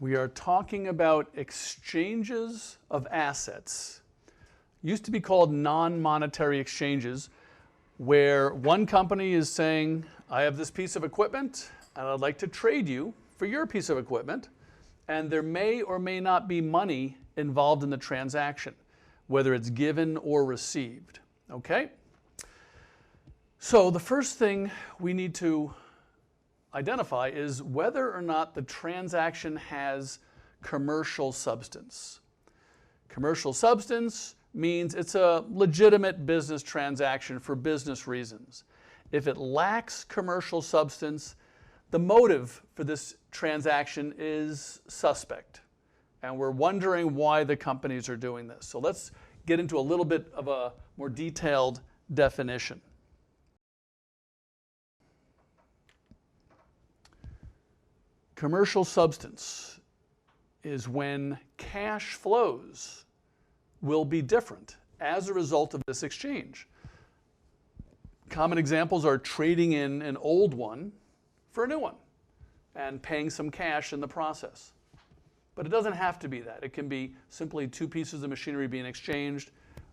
We are talking about exchanges of assets. Used to be called non-monetary exchanges, where one company is saying, I have this piece of equipment and I'd like to trade you for your piece of equipment, and there may or may not be money involved in the transaction, whether it's given or received. Okay? So the first thing we need to identify is whether or not the transaction has commercial substance. Commercial substance means it's a legitimate business transaction for business reasons. If it lacks commercial substance, the motive for this transaction is suspect, and we're wondering why the companies are doing this. So let's get into a little bit of a more detailed definition. Commercial substance is when cash flows will be different as a result of this exchange. Common examples are trading in an old one for a new one and paying some cash in the process. But it doesn't have to be that. It can be simply two pieces of machinery being exchanged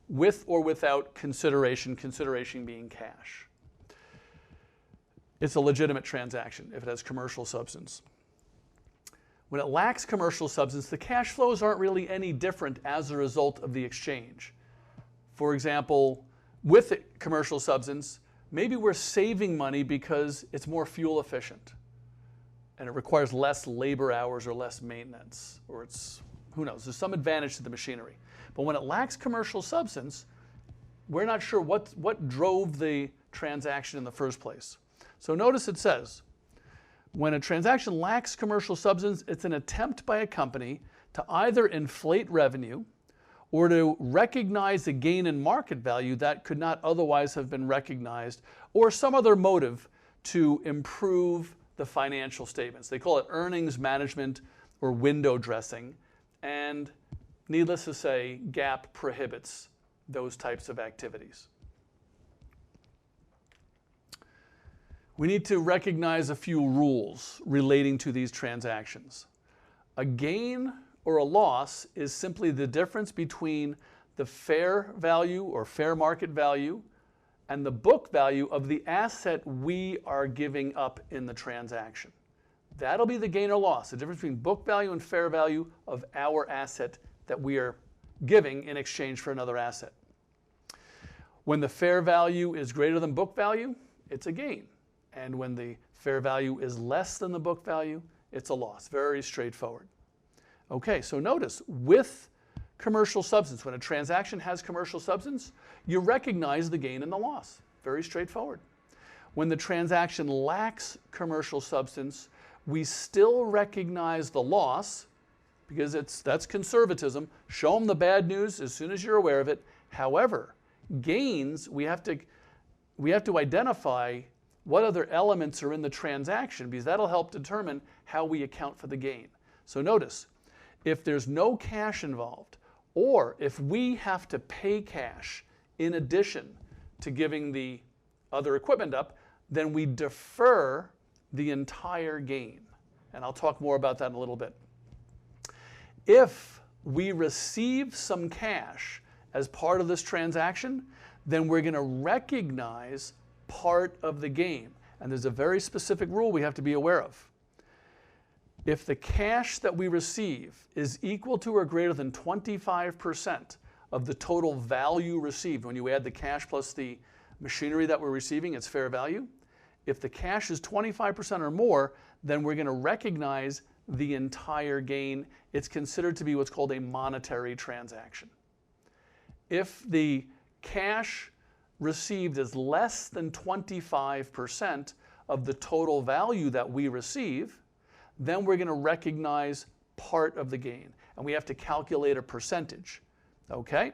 with or without consideration, consideration being cash. It's a legitimate transaction if it has commercial substance. When it lacks commercial substance, the cash flows aren't really any different as a result of the exchange. For example, with commercial substance, maybe we're saving money because it's more fuel efficient and it requires less labor hours or less maintenance, or it's, who knows, there's some advantage to the machinery. But when it lacks commercial substance, we're not sure what drove the transaction in the first place. So notice it says, when a transaction lacks commercial substance, it's an attempt by a company to either inflate revenue or to recognize a gain in market value that could not otherwise have been recognized, or some other motive to improve the financial statements. They call it earnings management or window dressing, and needless to say, GAAP prohibits those types of activities. We need to recognize a few rules relating to these transactions. A gain or a loss is simply the difference between the fair value or fair market value and the book value of the asset we are giving up in the transaction. That'll be the gain or loss, the difference between book value and fair value of our asset that we are giving in exchange for another asset. When the fair value is greater than book value, it's a gain. And when the fair value is less than the book value, it's a loss. Very straightforward. Okay, so notice, with commercial substance, when a transaction has commercial substance, you recognize the gain and the loss. Very straightforward. When the transaction lacks commercial substance, we still recognize the loss, because that's conservatism. Show them the bad news as soon as you're aware of it. However, gains, we have to identify what other elements are in the transaction, because that'll help determine how we account for the gain. So notice, if there's no cash involved, or if we have to pay cash in addition to giving the other equipment up, then we defer the entire gain. And I'll talk more about that in a little bit. If we receive some cash as part of this transaction, then we're going to recognize part of the gain. And there's a very specific rule we have to be aware of. If the cash that we receive is equal to or greater than 25% of the total value received, when you add the cash plus the machinery that we're receiving, it's fair value. If the cash is 25% or more, then we're going to recognize the entire gain. It's considered to be what's called a monetary transaction. If the cash received is less than 25% of the total value that we receive, then we're going to recognize part of the gain. And we have to calculate a percentage. Okay?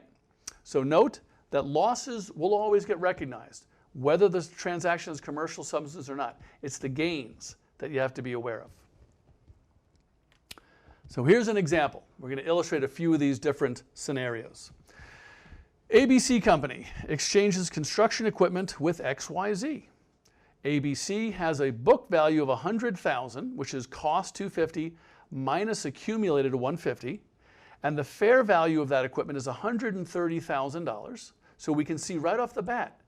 So note that losses will always get recognized, whether the transaction is commercial substance or not. It's the gains that you have to be aware of. So here's an example. We're going to illustrate a few of these different scenarios. ABC Company exchanges construction equipment with XYZ. ABC has a book value of $100,000, which is cost $250, minus accumulated of 150, and the fair value of that equipment is $130,000. So we can see right off the bat,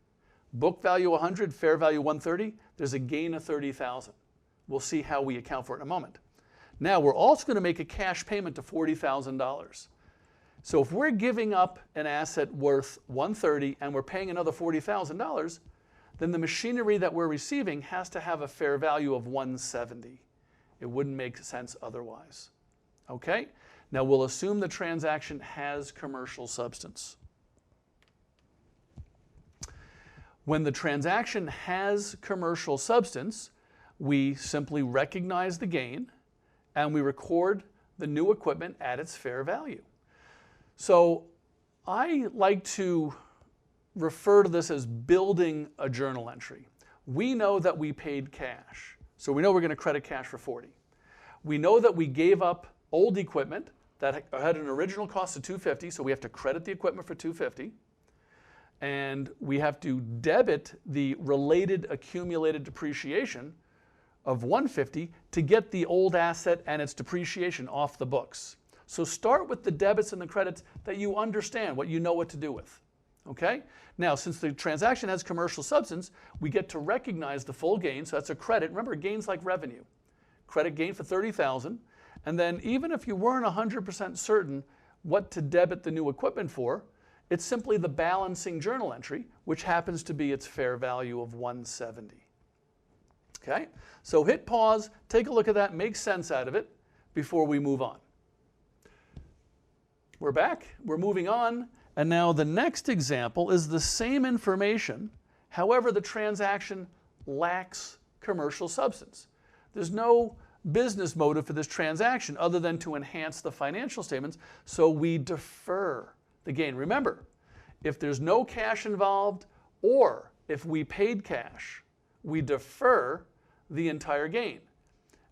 book value 100, fair value 130, there's a gain of 30,000. We'll see how we account for it in a moment. Now we're also going to make a cash payment of $40,000. So if we're giving up an asset worth 130 and we're paying another $40,000, then the machinery that we're receiving has to have a fair value of 170. It wouldn't make sense otherwise. Okay? Now we'll assume the transaction has commercial substance. When the transaction has commercial substance, we simply recognize the gain and we record the new equipment at its fair value. So I like to refer to this as building a journal entry. We know that we paid cash, so we know we're going to credit cash for 40. We know that we gave up old equipment that had an original cost of 250, so we have to credit the equipment for 250. And we have to debit the related accumulated depreciation of 150 to get the old asset and its depreciation off the books. So start with the debits and the credits that you understand, what you know what to do with. Okay? Now, since the transaction has commercial substance, we get to recognize the full gain, so that's a credit. Remember, gain's like revenue. Credit gain for $30,000, and then even if you weren't 100% certain what to debit the new equipment for, it's simply the balancing journal entry, which happens to be its fair value of 170. Okay? So hit pause, take a look at that, make sense out of it before we move on. We're back, we're moving on, and now the next example is the same information, however the transaction lacks commercial substance. There's no business motive for this transaction other than to enhance the financial statements, so we defer the gain. Remember, if there's no cash involved or if we paid cash, we defer the entire gain.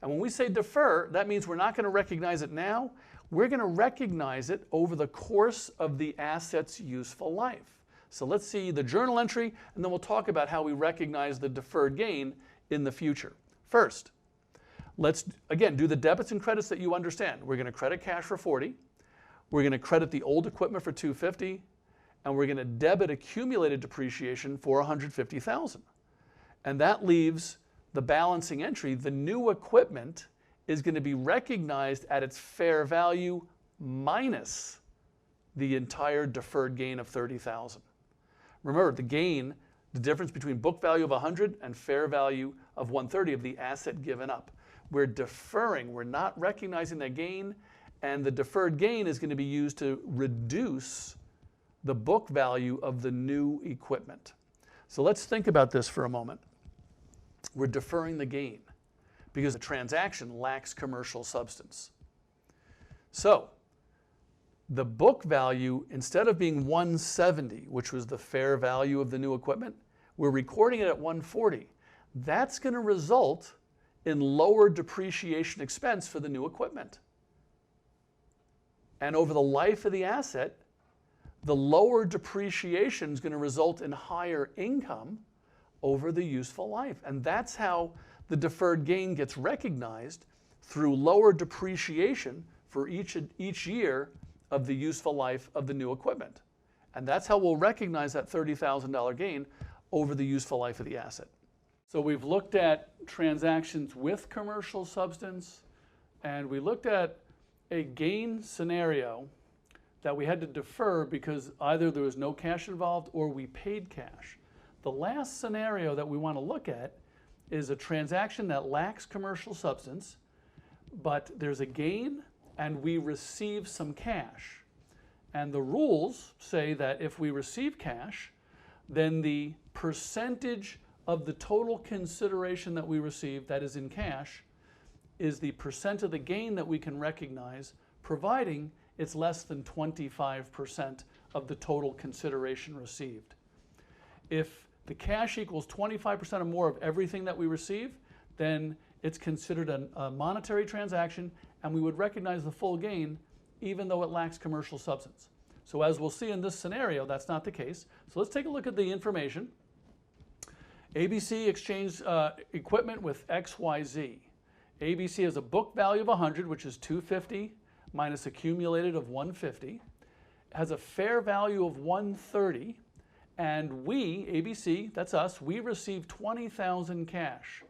And when we say defer, that means we're not going to recognize it now. We're going to recognize it over the course of the asset's useful life. So let's see the journal entry, and then we'll talk about how we recognize the deferred gain in the future. First, let's, again, do the debits and credits that you understand. We're going to credit cash for 40. We're going to credit the old equipment for 250. And we're going to debit accumulated depreciation for 150,000. And that leaves the balancing entry. The new equipment is going to be recognized at its fair value minus the entire deferred gain of 30,000. Remember, the gain, the difference between book value of 100 and fair value of 130 of the asset given up. We're deferring, we're not recognizing that gain, and the deferred gain is going to be used to reduce the book value of the new equipment. So let's think about this for a moment. We're deferring the gain because the transaction lacks commercial substance. So the book value, instead of being 170, which was the fair value of the new equipment, we're recording it at 140. That's going to result in lower depreciation expense for the new equipment. And over the life of the asset, the lower depreciation is going to result in higher income over the useful life. And that's how the deferred gain gets recognized, through lower depreciation for each year of the useful life of the new equipment. And that's how we'll recognize that $30,000 gain over the useful life of the asset. So we've looked at transactions with commercial substance, and we looked at a gain scenario that we had to defer because either there was no cash involved or we paid cash. The last scenario that we want to look at is a transaction that lacks commercial substance, but there's a gain and we receive some cash. And the rules say that if we receive cash, then the percentage of the total consideration that we receive that is in cash is the percent of the gain that we can recognize, providing it's less than 25% of the total consideration received. If the cash equals 25% or more of everything that we receive, then it's considered a monetary transaction, and we would recognize the full gain even though it lacks commercial substance. So as we'll see in this scenario, that's not the case. So let's take a look at the information. ABC exchanged equipment with XYZ. ABC has a book value of 100, which is 250 minus accumulated of 150, has a fair value of 130, and we, ABC, that's us, we received 20,000 cash.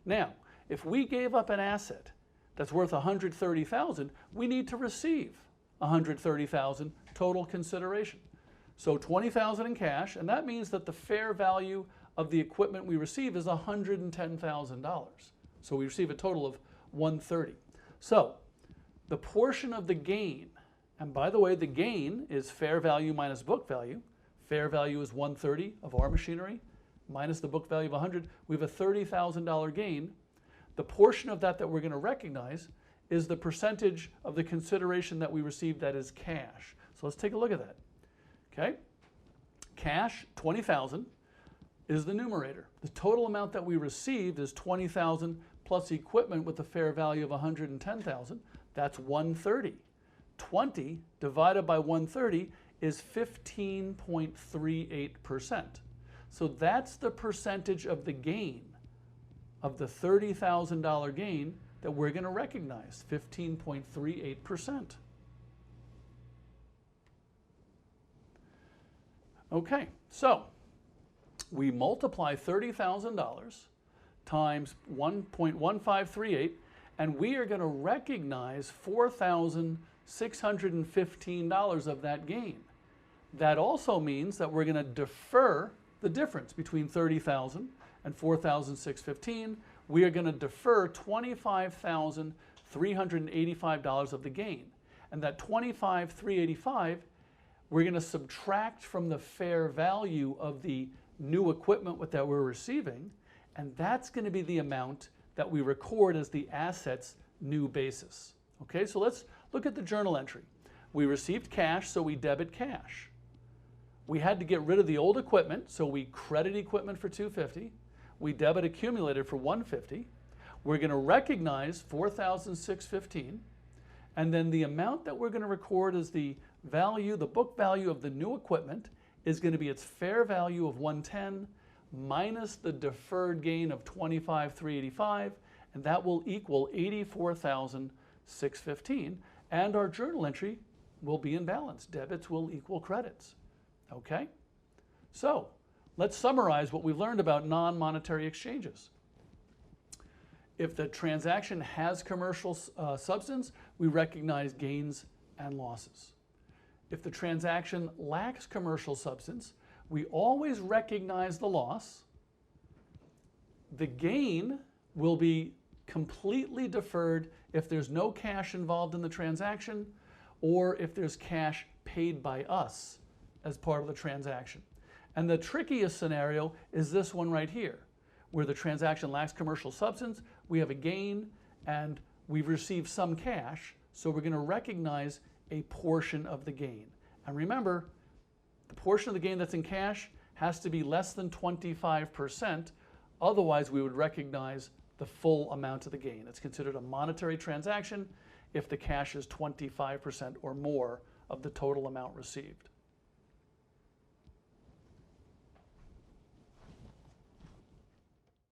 Now, if we gave up an asset that's worth 130,000, we need to receive 130,000 total consideration. So 20,000 in cash, and that means that the fair value of the equipment we receive is $110,000. So we receive a total of 130. So the portion of the gain, and by the way, the gain is fair value minus book value. Fair value is 130 of our machinery minus the book value of 100. We have a $30,000 gain. The portion of that we're going to recognize is the percentage of the consideration that we received that is cash. So let's take a look at that. Okay? Cash, 20,000, is the numerator. The total amount that we received is 20,000 plus equipment with a fair value of 110,000. That's 130. 20 divided by 130 is 15.38%. So that's the percentage of the gain, of the $30,000 gain that we're going to recognize, 15.38%. Okay, so we multiply $30,000 times 1.1538, and we are going to recognize $4,615 of that gain. That also means that we're going to defer the difference between 30,000 and 4,615. We are going to defer $25,385 of the gain. And that $25,385, we're going to subtract from the fair value of the new equipment that we're receiving, and that's going to be the amount that we record as the asset's new basis. Okay, so let's look at the journal entry. We received cash, so we debit cash. We had to get rid of the old equipment, so we credit equipment for $250. We debit accumulated for $150. We're going to recognize $4,615, and then the amount that we're going to record as the value, the book value of the new equipment, is going to be its fair value of $110 minus the deferred gain of $25,385, and that will equal $84,615, and our journal entry will be in balance. Debits will equal credits. Okay? So let's summarize what we've learned about non-monetary exchanges. If the transaction has commercial substance, we recognize gains and losses. If the transaction lacks commercial substance, we always recognize the loss. The gain will be completely deferred if there's no cash involved in the transaction, or if there's cash paid by us as part of the transaction. And the trickiest scenario is this one right here, where the transaction lacks commercial substance, we have a gain, and we've received some cash, so we're going to recognize a portion of the gain. And remember, the portion of the gain that's in cash has to be less than 25%, otherwise we would recognize the full amount of the gain. It's considered a monetary transaction if the cash is 25% or more of the total amount received.